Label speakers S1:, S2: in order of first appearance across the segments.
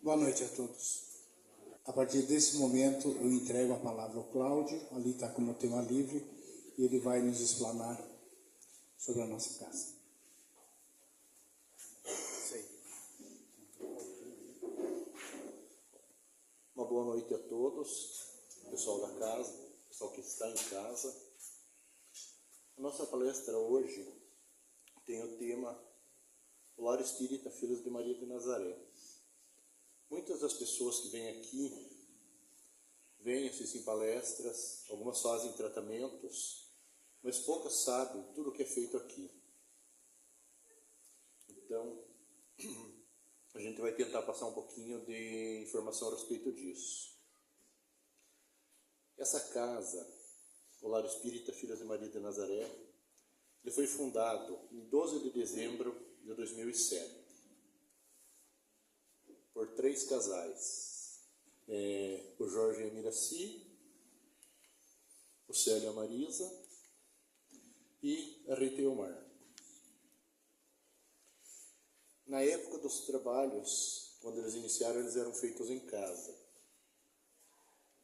S1: Boa noite a todos. A partir desse momento, eu entrego a palavra ao Cláudio, ali está como tema livre, e ele vai nos explanar sobre a nossa casa.
S2: Uma boa noite a todos, pessoal da casa, pessoal que está em casa. A nossa palestra hoje tem o tema O Lar Espírita Filhos de Maria de Nazaré. Muitas das pessoas que vêm aqui, vêm assistir palestras, algumas fazem tratamentos, mas poucas sabem tudo o que é feito aqui. Então, a gente vai tentar passar um pouquinho de informação a respeito disso. Essa casa, o Lar Espírita Filhos de Maria de Nazaré, ele foi fundado em 12 de dezembro de 2007 por 3 casais. O Jorge e a Miraci, o Célio e a Marisa e a Rita e o Mar. Na época dos trabalhos, quando eles iniciaram, eles eram feitos em casa.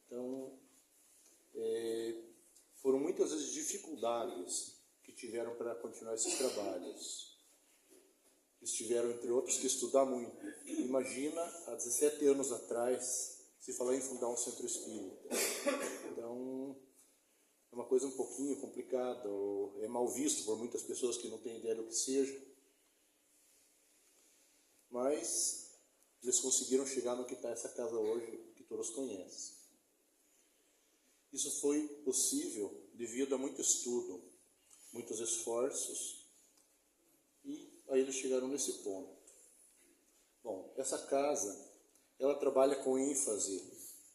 S2: Então, foram muitas as dificuldades que tiveram para continuar esses trabalhos. Eles tiveram, entre outros, que estudar muito. Imagina, há 17 anos atrás, se falar em fundar um centro espírita. Então, é uma coisa um pouquinho complicada, ou é mal visto por muitas pessoas que não têm ideia do que seja. Mas eles conseguiram chegar no que está essa casa hoje, que todos conhecem. Isso foi possível devido a muito estudo, muitos esforços, e aí eles chegaram nesse ponto. Bom, essa casa, ela trabalha com ênfase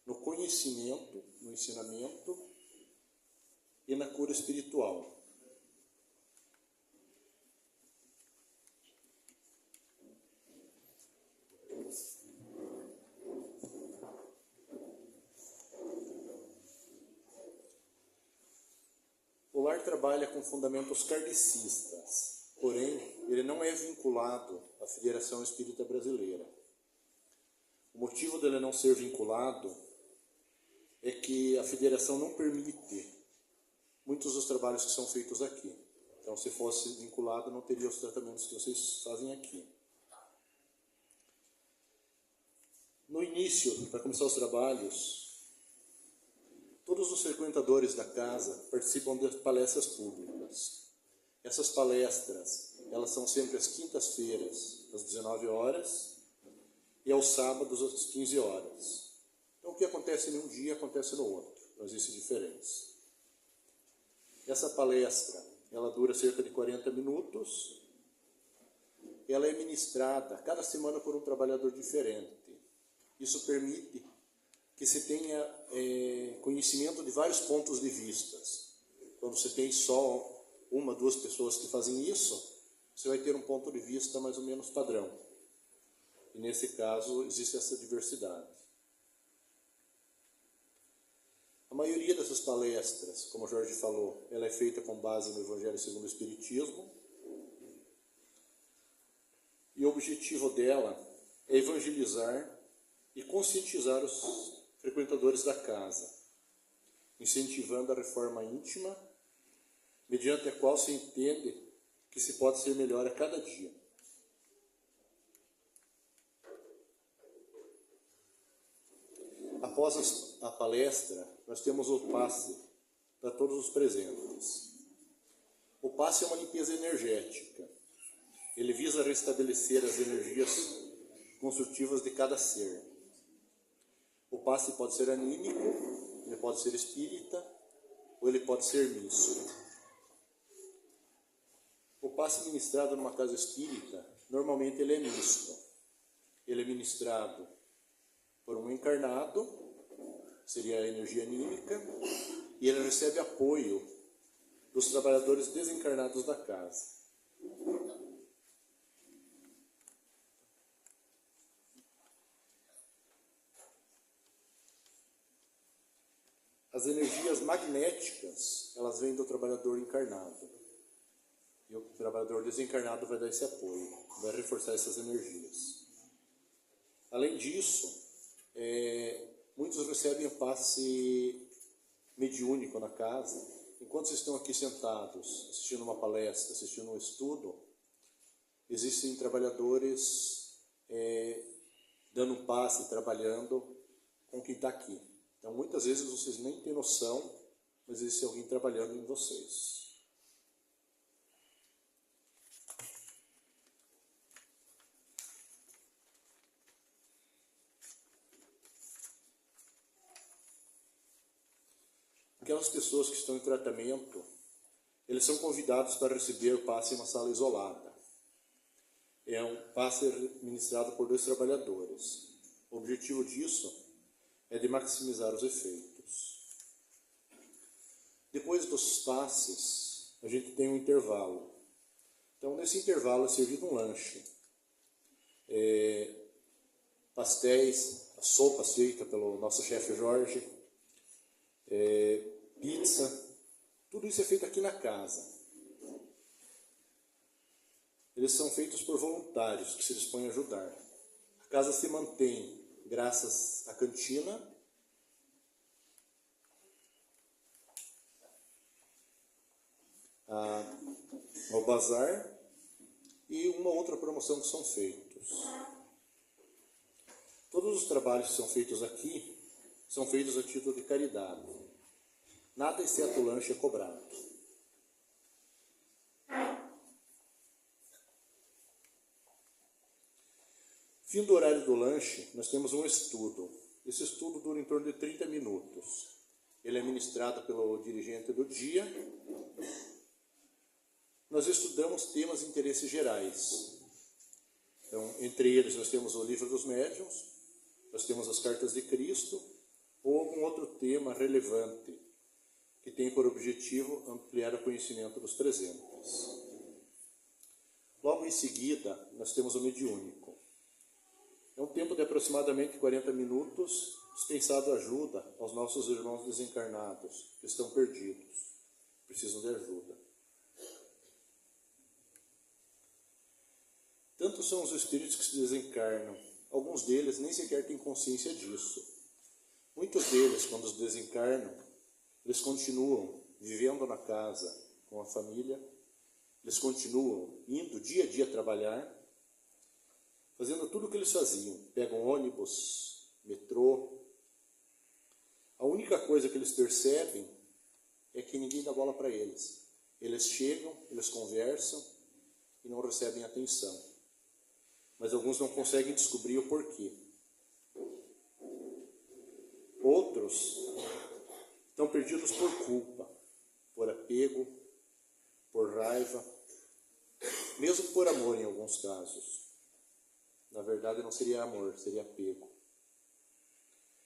S2: no conhecimento, no ensinamento e na cura espiritual. O lar trabalha com fundamentos kardecistas, porém, ele não é vinculado à Federação Espírita Brasileira. O motivo dele não ser vinculado é que a Federação não permite muitos dos trabalhos que são feitos aqui. Então, se fosse vinculado, não teria os tratamentos que vocês fazem aqui. No início, para começar os trabalhos, todos os frequentadores da casa participam de palestras públicas. Essas palestras, elas são sempre às quintas-feiras, às 19 horas, e aos sábados, às 15 horas. Então, o que acontece em um dia, acontece no outro. Não existe diferença. Essa palestra, ela dura cerca de 40 minutos. Ela é ministrada cada semana por um trabalhador diferente. Isso permite que se tenha conhecimento de vários pontos de vista. Quando você tem só uma, duas pessoas que fazem isso, você vai ter um ponto de vista mais ou menos padrão. E nesse caso, existe essa diversidade. A maioria dessas palestras, como o Jorge falou, ela é feita com base no Evangelho segundo o Espiritismo. E o objetivo dela é evangelizar e conscientizar os frequentadores da casa, incentivando a reforma íntima, mediante a qual se entende que se pode ser melhor a cada dia. Após a palestra, nós temos o passe para todos os presentes. O passe é uma limpeza energética. Ele visa restabelecer as energias construtivas de cada ser. O passe pode ser anímico, ele pode ser espírita, ou ele pode ser misto. O passe ministrado numa casa espírita, normalmente ele é misto. Ele é ministrado por um encarnado, seria a energia anímica, e ele recebe apoio dos trabalhadores desencarnados da casa. As energias magnéticas, elas vêm do trabalhador encarnado. E o trabalhador desencarnado vai dar esse apoio, vai reforçar essas energias. Além disso, muitos recebem o passe mediúnico na casa. Enquanto vocês estão aqui sentados, assistindo uma palestra, assistindo um estudo, existem trabalhadores dando um passe, trabalhando com quem está aqui. Então, muitas vezes vocês nem têm noção, mas existe alguém trabalhando em vocês. Aquelas pessoas que estão em tratamento, eles são convidados para receber o passe em uma sala isolada. É um passe ministrado por 2 trabalhadores. O objetivo disso é de maximizar os efeitos. Depois dos passes, a gente tem um intervalo. Então, nesse intervalo é servido um lanche. Pastéis, as sopas feitas pelo nosso chefe Jorge, pizza, tudo isso é feito aqui na casa. Eles são feitos por voluntários que se dispõem a ajudar. A casa se mantém graças à cantina, ao bazar e uma outra promoção que são feitos. Todos os trabalhos que são feitos aqui são feitos a título de caridade. Nada exceto o lanche é cobrado. Fim do horário do lanche, nós temos um estudo. Esse estudo dura em torno de 30 minutos. Ele é ministrado pelo dirigente do dia. Nós estudamos temas de interesses gerais. Então, entre eles, nós temos o Livro dos Médiuns, nós temos as Cartas de Cristo, ou algum outro tema relevante, que tem por objetivo ampliar o conhecimento dos presentes. Logo em seguida, nós temos o mediúnico. É um tempo de aproximadamente 40 minutos, dispensado ajuda aos nossos irmãos desencarnados, que estão perdidos, precisam de ajuda. Tantos são os espíritos que se desencarnam, alguns deles nem sequer têm consciência disso. Muitos deles, quando se desencarnam, eles continuam vivendo na casa com a família, eles continuam indo dia a dia trabalhar, fazendo tudo o que eles faziam. Pegam ônibus, metrô. A única coisa que eles percebem é que ninguém dá bola para eles. Eles chegam, eles conversam e não recebem atenção. Mas alguns não conseguem descobrir o porquê. Outros estão perdidos por culpa, por apego, por raiva, mesmo por amor em alguns casos. Na verdade não seria amor, seria apego.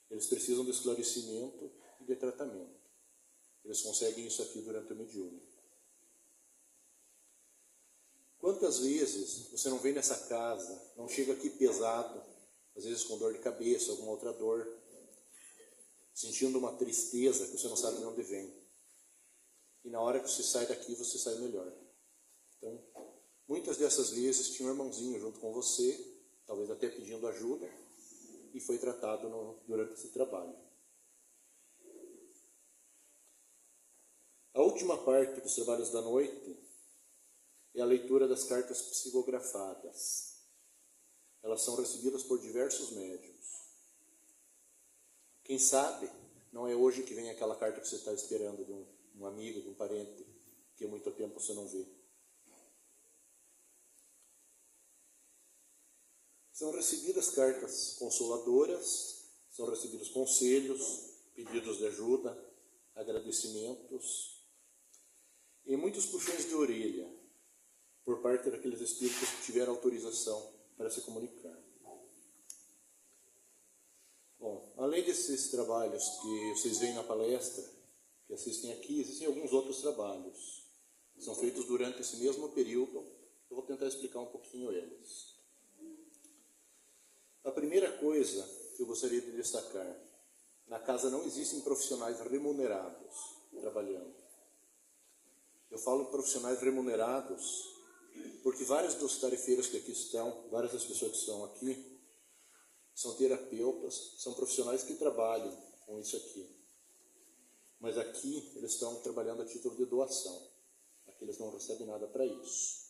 S2: Eles precisam de esclarecimento e de tratamento. Eles conseguem isso aqui durante o mediúnico. Quantas vezes você não vem nessa casa, não chega aqui pesado, às vezes com dor de cabeça, alguma outra dor, sentindo uma tristeza que você não sabe de onde vem. E na hora que você sai daqui, você sai melhor. Então, muitas dessas vezes tinha um irmãozinho junto com você, talvez até pedindo ajuda, e foi tratado durante esse trabalho. A última parte dos trabalhos da noite é a leitura das cartas psicografadas. Elas são recebidas por diversos médiuns. Quem sabe, não é hoje que vem aquela carta que você está esperando de um amigo, de um parente, que há muito tempo você não vê. São recebidas cartas consoladoras, são recebidos conselhos, pedidos de ajuda, agradecimentos e muitos puxões de orelha por parte daqueles espíritos que tiveram autorização para se comunicar. Bom, além desses trabalhos que vocês veem na palestra, que assistem aqui, existem alguns outros trabalhos. São feitos durante esse mesmo período. Eu vou tentar explicar um pouquinho eles. A primeira coisa que eu gostaria de destacar: na casa não existem profissionais remunerados trabalhando. Eu falo profissionais remunerados porque vários dos tarefeiros que aqui estão, várias das pessoas que estão aqui, são terapeutas, são profissionais que trabalham com isso aqui. Mas aqui eles estão trabalhando a título de doação. Aqui eles não recebem nada para isso.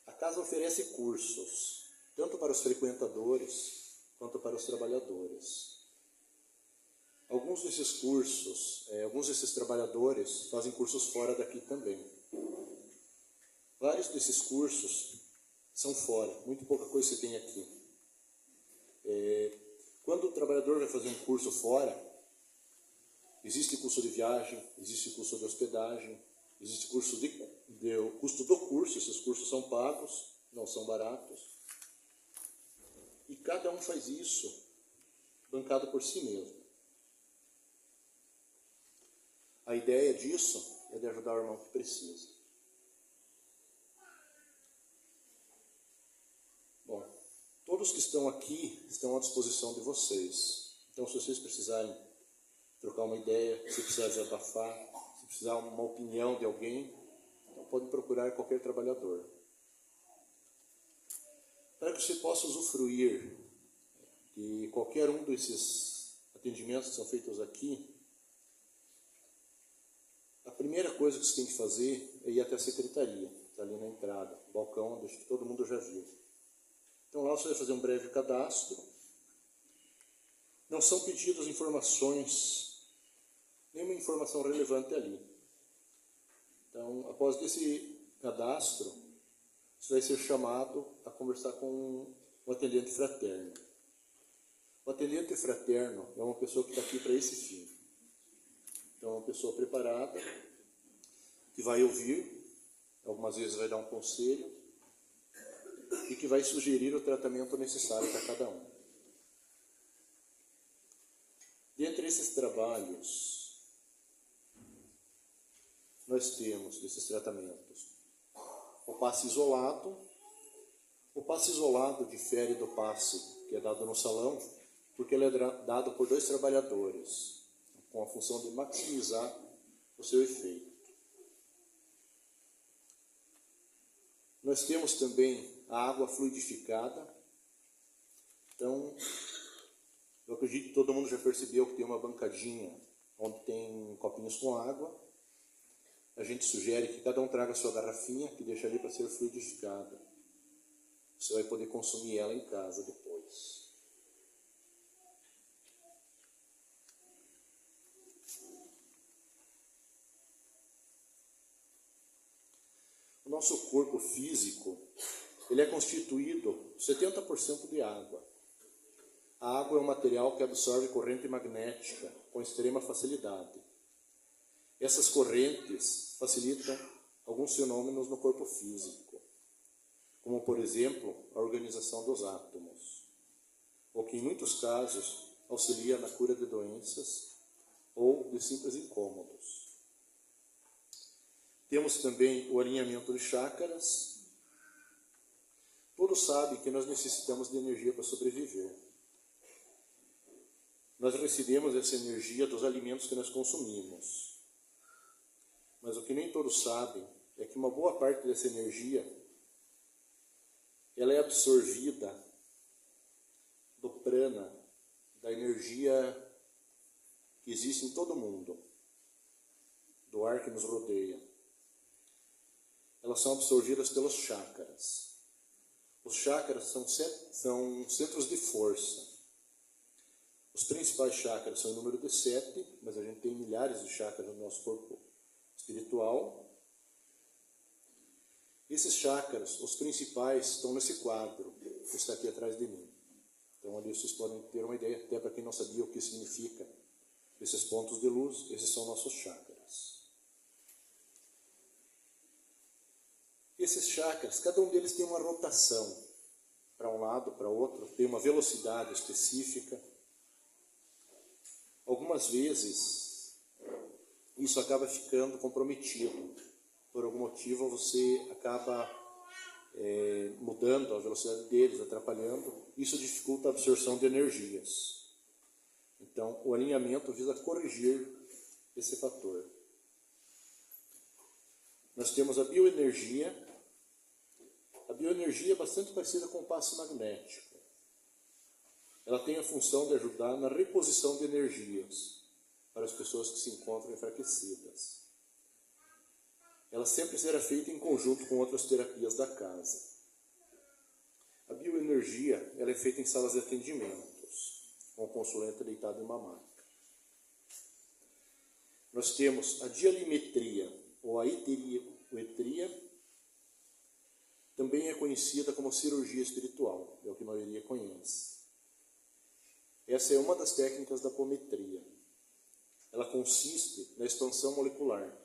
S2: A casa oferece cursos, tanto para os frequentadores quanto para os trabalhadores. Alguns desses cursos, alguns desses trabalhadores fazem cursos fora daqui também. Vários desses cursos são fora, muito pouca coisa se tem aqui. Quando o trabalhador vai fazer um curso fora, existe curso de viagem, existe curso de hospedagem, existe custo do curso, esses cursos são pagos, não são baratos. E cada um faz isso bancado por si mesmo. A ideia disso é de ajudar o irmão que precisa. Bom, todos que estão aqui estão à disposição de vocês. Então, se vocês precisarem trocar uma ideia, se precisar desabafar, se precisar uma opinião de alguém, então pode procurar qualquer trabalhador. Para que você possa usufruir de qualquer um desses atendimentos que são feitos aqui, a primeira coisa que você tem que fazer é ir até a secretaria, está ali na entrada, balcão, onde todo mundo já viu. Então lá você vai fazer um breve cadastro. Não são pedidas informações, nenhuma informação relevante ali. Então, após esse cadastro, você vai ser chamado a conversar com um atendente fraterno. O atendente fraterno é uma pessoa que está aqui para esse fim. Então, é uma pessoa preparada, que vai ouvir, algumas vezes vai dar um conselho, e que vai sugerir o tratamento necessário para cada um. Dentre esses trabalhos, nós temos desses tratamentos o passe isolado. O passe isolado difere do passe que é dado no salão, porque ele é dado por 2 trabalhadores, com a função de maximizar o seu efeito. Nós temos também a água fluidificada. Então, eu acredito que todo mundo já percebeu que tem uma bancadinha onde tem copinhos com água. A gente sugere que cada um traga a sua garrafinha, que deixa ali para ser fluidificada. Você vai poder consumir ela em casa depois. O nosso corpo físico, ele é constituído 70% de água. A água é um material que absorve corrente magnética com extrema facilidade. Essas correntes facilitam alguns fenômenos no corpo físico, como, por exemplo, a organização dos átomos, o que, em muitos casos, auxilia na cura de doenças ou de simples incômodos. Temos também o alinhamento de chakras. Todos sabem que nós necessitamos de energia para sobreviver. Nós recebemos essa energia dos alimentos que nós consumimos. Mas o que nem todos sabem é que uma boa parte dessa energia ela é absorvida do prana, da energia que existe em todo mundo, do ar que nos rodeia. Elas são absorvidas pelos chakras. Os chakras são centros de força. Os principais chakras são em número de 7, mas a gente tem milhares de chakras no nosso corpo espiritual. Esses chakras, os principais, estão nesse quadro que está aqui atrás de mim. Então ali vocês podem ter uma ideia, até para quem não sabia o que significa esses pontos de luz, esses são nossos chakras. Esses chakras, cada um deles tem uma rotação para um lado, para o outro, tem uma velocidade específica. Algumas vezes, isso acaba ficando comprometido. Por algum motivo, você acaba mudando a velocidade deles, atrapalhando. Isso dificulta a absorção de energias. Então, o alinhamento visa corrigir esse fator. Nós temos a bioenergia. A bioenergia é bastante parecida com o passe magnético. Ela tem a função de ajudar na reposição de energias para as pessoas que se encontram enfraquecidas. Ela sempre será feita em conjunto com outras terapias da casa. A bioenergia ela é feita em salas de atendimentos, com o consulente deitado em uma maca. Nós temos a dialimetria, ou a eteriometria, também é conhecida como cirurgia espiritual, é o que a maioria conhece. Essa é uma das técnicas da apometria. Ela consiste na expansão molecular,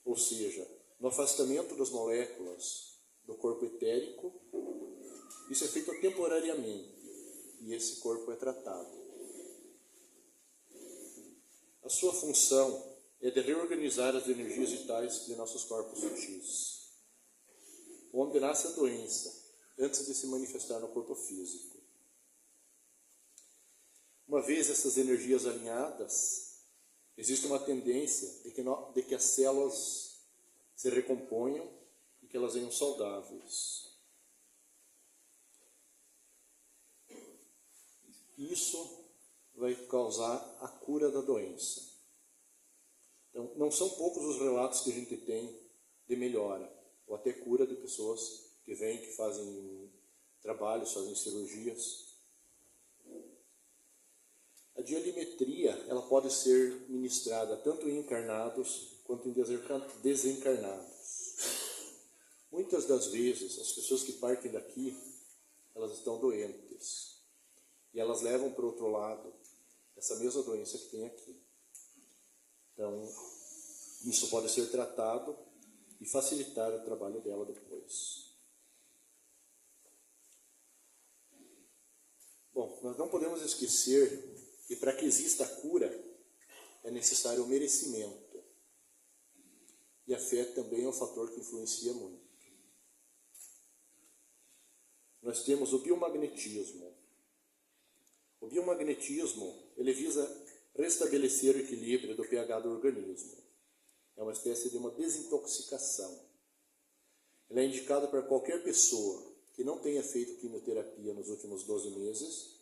S2: ou seja, no afastamento das moléculas do corpo etérico. Isso é feito temporariamente e esse corpo é tratado. A sua função é de reorganizar as energias vitais de nossos corpos sutis, onde nasce a doença, antes de se manifestar no corpo físico. Uma vez essas energias alinhadas, existe uma tendência de que as células se recomponham e que elas venham saudáveis. Isso vai causar a cura da doença. Então, não são poucos os relatos que a gente tem de melhora, ou até cura de pessoas que vêm, que fazem trabalhos, fazem cirurgias. A dialimetria ela pode ser ministrada tanto em encarnados quanto em desencarnados. Muitas das vezes, as pessoas que partem daqui, elas estão doentes. E elas levam para o outro lado essa mesma doença que tem aqui. Então, isso pode ser tratado e facilitar o trabalho dela depois. Bom, nós não podemos esquecer que para que exista a cura, é necessário o merecimento. E a fé também é um fator que influencia muito. Nós temos o biomagnetismo. O biomagnetismo, ele visa restabelecer o equilíbrio do pH do organismo. É uma espécie de uma desintoxicação. Ele é indicado para qualquer pessoa que não tenha feito quimioterapia nos últimos 12 meses,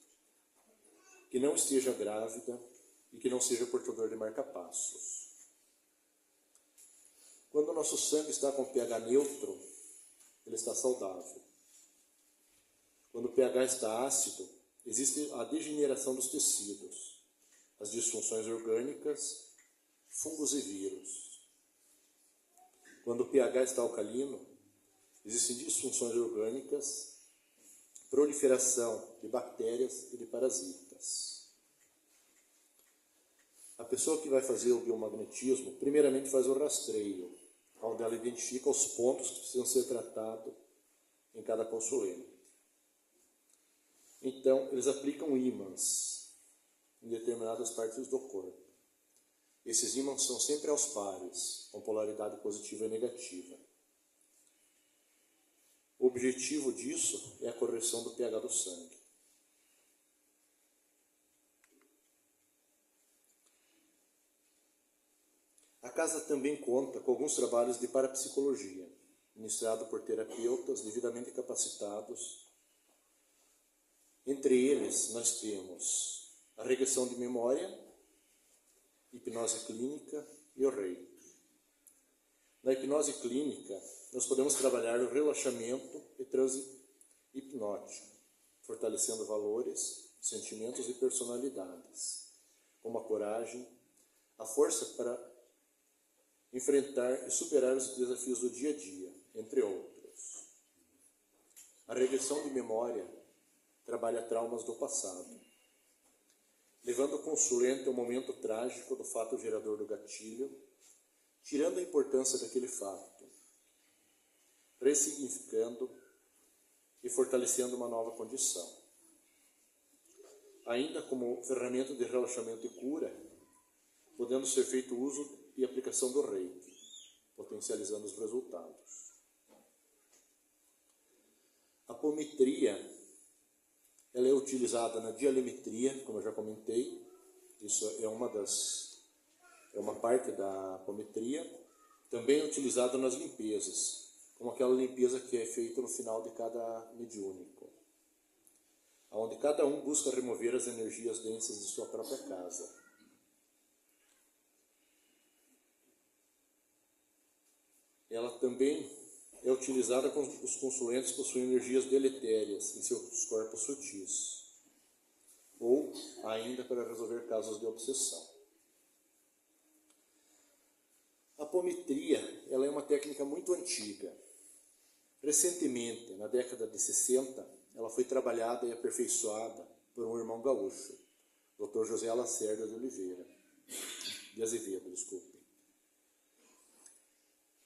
S2: que não esteja grávida e que não seja portador de marca-passos. Quando o nosso sangue está com pH neutro, ele está saudável. Quando o pH está ácido, existe a degeneração dos tecidos, as disfunções orgânicas, fungos e vírus. Quando o pH está alcalino, existem disfunções orgânicas, proliferação de bactérias e de parasitas. A pessoa que vai fazer o biomagnetismo, primeiramente faz o rastreio, onde ela identifica os pontos que precisam ser tratados em cada consulente. Então, eles aplicam ímãs em determinadas partes do corpo. Esses ímãs são sempre aos pares, com polaridade positiva e negativa. O objetivo disso é a correção do pH do sangue. A casa também conta com alguns trabalhos de parapsicologia, ministrado por terapeutas devidamente capacitados. Entre eles, nós temos a regressão de memória, hipnose clínica e o reiki. Na hipnose clínica, nós podemos trabalhar o relaxamento e transe hipnótico, fortalecendo valores, sentimentos e personalidades, como a coragem, a força para enfrentar e superar os desafios do dia a dia, entre outros. A regressão de memória trabalha traumas do passado, levando o consulente ao momento trágico do fato gerador do gatilho, tirando a importância daquele fato, ressignificando e fortalecendo uma nova condição. Ainda como ferramenta de relaxamento e cura, podendo ser feito uso e aplicação do reiki, potencializando os resultados. A apometria, ela é utilizada na dialimetria, como eu já comentei. Isso é uma parte da apometria. Também é utilizada nas limpezas, como aquela limpeza que é feita no final de cada mediúnico, onde cada um busca remover as energias densas de sua própria casa. Ela também é utilizada com os consulentes que possuem energias deletérias em seus corpos sutis, ou ainda para resolver casos de obsessão. A apometria, ela é uma técnica muito antiga. Recentemente, na década de 60, ela foi trabalhada e aperfeiçoada por um irmão gaúcho, Dr. José Lacerda de Azevedo.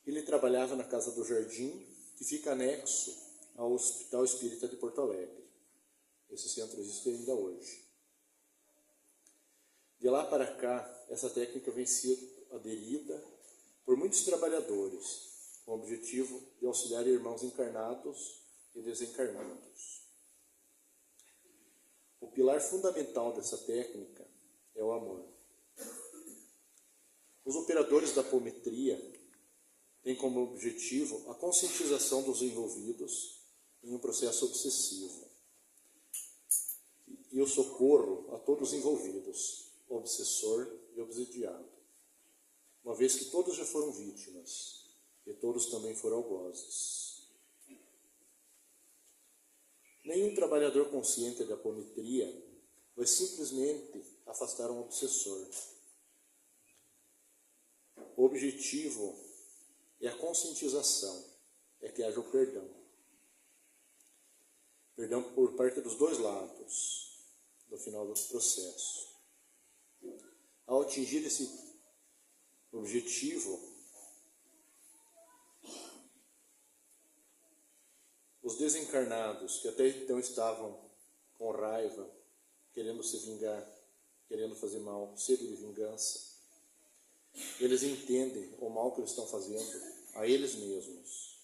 S2: Ele trabalhava na Casa do Jardim, que fica anexo ao Hospital Espírita de Porto Alegre. Esse centro existe ainda hoje. De lá para cá, essa técnica vem sendo aderida por muitos trabalhadores, com o objetivo de auxiliar irmãos encarnados e desencarnados. O pilar fundamental dessa técnica é o amor. Os operadores da apometria têm como objetivo a conscientização dos envolvidos em um processo obsessivo e o socorro a todos os envolvidos, obsessor e obsidiado, uma vez que todos já foram vítimas e todos também foram algozes. Nenhum trabalhador consciente da apometria vai simplesmente afastar um obsessor. O objetivo é a conscientização, é que haja o perdão. Perdão por parte dos dois lados, no final do processo. Ao atingir esse objetivo, os desencarnados, que até então estavam com raiva, querendo se vingar, querendo fazer mal, sede de vingança, eles entendem o mal que eles estão fazendo a eles mesmos.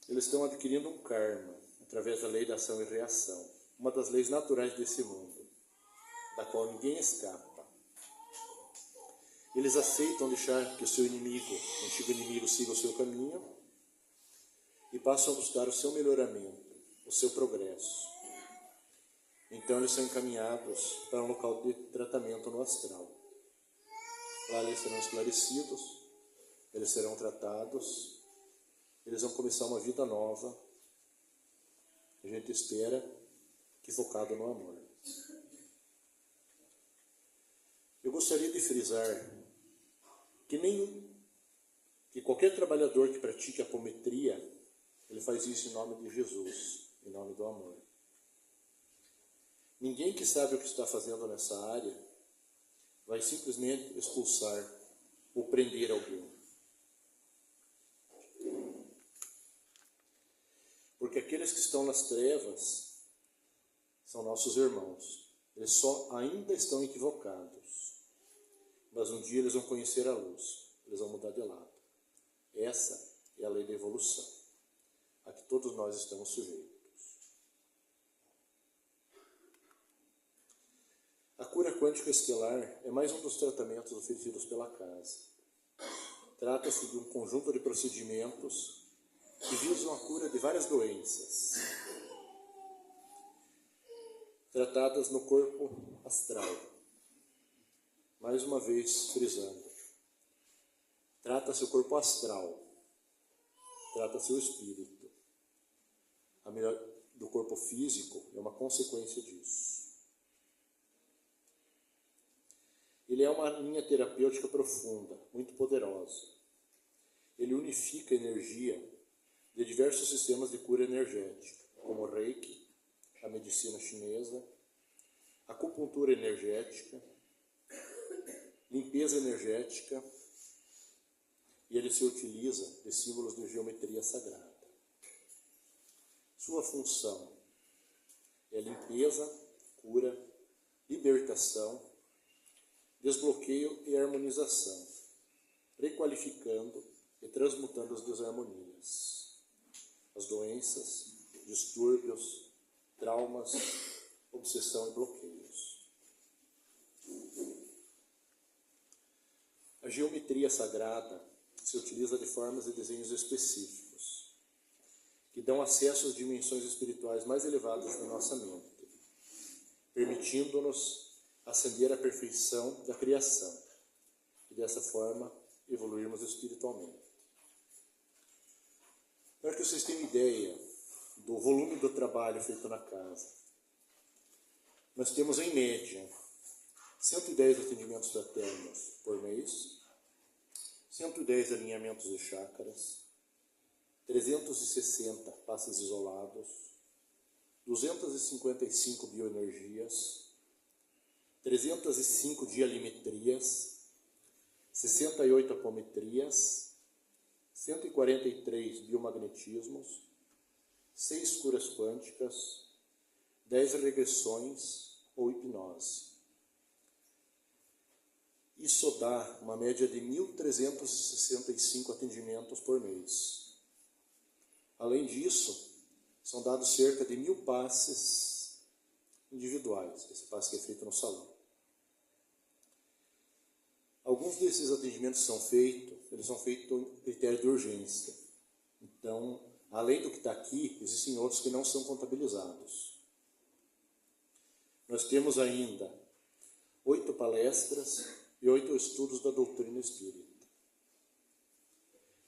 S2: Eles estão adquirindo um karma através da lei da ação e reação, uma das leis naturais desse mundo, da qual ninguém escapa. Eles aceitam deixar que o seu inimigo, o antigo inimigo, siga o seu caminho e passam a buscar o seu melhoramento, o seu progresso. Então eles são encaminhados para um local de tratamento no astral. Lá eles serão esclarecidos, eles serão tratados, eles vão começar uma vida nova. A gente espera que focado no amor. Eu gostaria de frisar que qualquer trabalhador que pratique a apometria, ele faz isso em nome de Jesus, em nome do amor. Ninguém que sabe o que está fazendo nessa área vai simplesmente expulsar ou prender alguém. Porque aqueles que estão nas trevas são nossos irmãos. Eles só ainda estão equivocados. Mas um dia eles vão conhecer a luz. Eles vão mudar de lado. Essa é a lei da evolução, a que todos nós estamos sujeitos. A cura quântica estelar é mais um dos tratamentos oferecidos pela casa. Trata-se de um conjunto de procedimentos que visam a cura de várias doenças, tratadas no corpo astral. Mais uma vez, frisando, trata-se o corpo astral, trata-se o espírito. A melhor do corpo físico é uma consequência disso. Ele é uma linha terapêutica profunda, muito poderosa. Ele unifica a energia de diversos sistemas de cura energética, como o Reiki, a medicina chinesa, a acupuntura energética, limpeza energética, e ele se utiliza de símbolos de geometria sagrada. Sua função é limpeza, cura, libertação, desbloqueio e harmonização, requalificando e transmutando as desarmonias, as doenças, distúrbios, traumas, obsessão e bloqueios. A geometria sagrada se utiliza de formas e desenhos específicos, que dão acesso às dimensões espirituais mais elevadas da nossa mente, permitindo-nos ascender à perfeição da criação e, dessa forma, evoluirmos espiritualmente. Para que vocês tenham ideia do volume do trabalho feito na casa, nós temos, em média, 110 atendimentos fraternos por mês, 110 alinhamentos de chácaras, 360 passes isolados, 255 bioenergias, 305 dialimetrias, 68 apometrias, 143 biomagnetismos, 6 curas quânticas, 10 regressões ou hipnose. Isso dá uma média de 1.365 atendimentos por mês. Além disso, são dados cerca de 1.000 passes individuais, esse passe que é feito no salão. Alguns desses atendimentos eles são feitos em critério de urgência. Então, além do que está aqui, existem outros que não são contabilizados. Nós temos ainda 8 palestras e 8 estudos da doutrina espírita.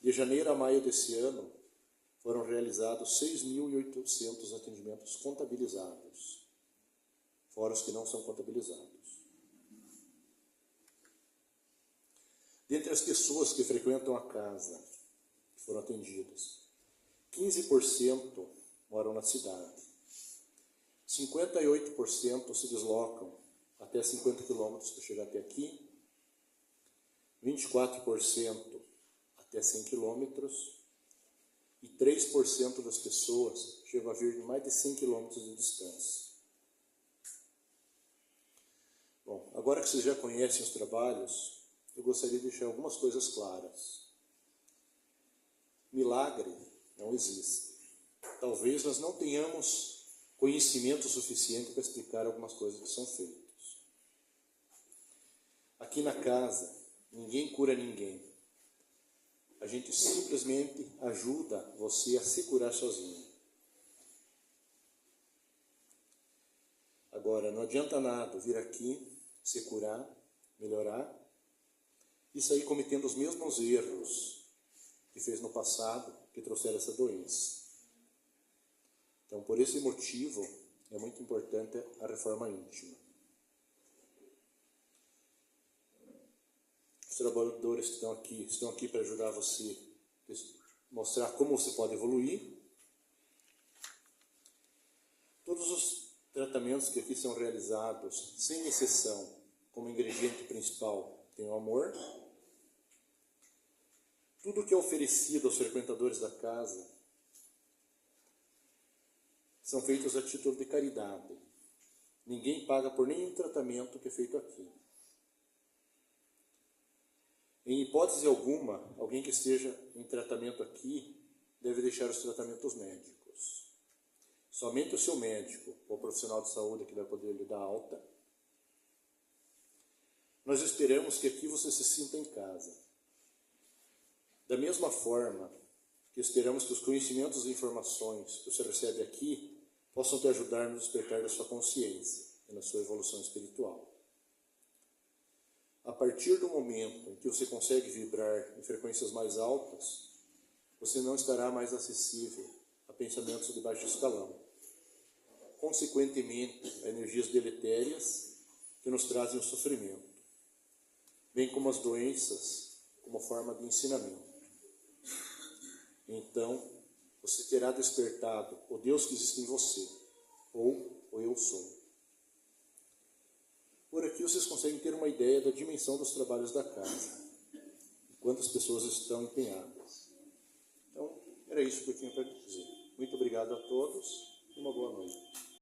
S2: De janeiro a maio desse ano, foram realizados 6.800 atendimentos contabilizados, fora os que não são contabilizados. Dentre as pessoas que frequentam a casa, que foram atendidas, 15% moram na cidade, 58% se deslocam até 50 quilômetros para chegar até aqui, 24% até 100 quilômetros e 3% das pessoas chegam a vir de mais de 100 quilômetros de distância. Bom, agora que vocês já conhecem os trabalhos, eu gostaria de deixar algumas coisas claras. Milagre não existe. Talvez nós não tenhamos conhecimento suficiente para explicar algumas coisas que são feitas. Aqui na casa, ninguém cura ninguém. A gente simplesmente ajuda você a se curar sozinho. Agora, não adianta nada vir aqui, se curar, melhorar, e sair cometendo os mesmos erros que fez no passado, que trouxeram essa doença. Então, por esse motivo, é muito importante a reforma íntima. Os trabalhadores que estão aqui para ajudar você, mostrar como você pode evoluir. Todos os tratamentos que aqui são realizados, sem exceção, como ingrediente principal, tem o amor. Tudo que é oferecido aos frequentadores da casa são feitos a título de caridade. Ninguém paga por nenhum tratamento que é feito aqui. Em hipótese alguma, alguém que esteja em tratamento aqui deve deixar os tratamentos médicos. Somente o seu médico ou profissional de saúde que vai poder lhe dar alta. Nós esperamos que aqui você se sinta em casa. Da mesma forma que esperamos que os conhecimentos e informações que você recebe aqui possam te ajudar no despertar da sua consciência e na sua evolução espiritual. A partir do momento em que você consegue vibrar em frequências mais altas, você não estará mais acessível a pensamentos de baixo escalão. Consequentemente, a energias deletérias que nos trazem o sofrimento, bem como as doenças como forma de ensinamento. Então, você terá despertado o Deus que existe em você, ou o Eu Sou. Por aqui vocês conseguem ter uma ideia da dimensão dos trabalhos da casa, e quantas pessoas estão empenhadas. Então, era isso que eu tinha para dizer. Muito obrigado a todos e uma boa noite.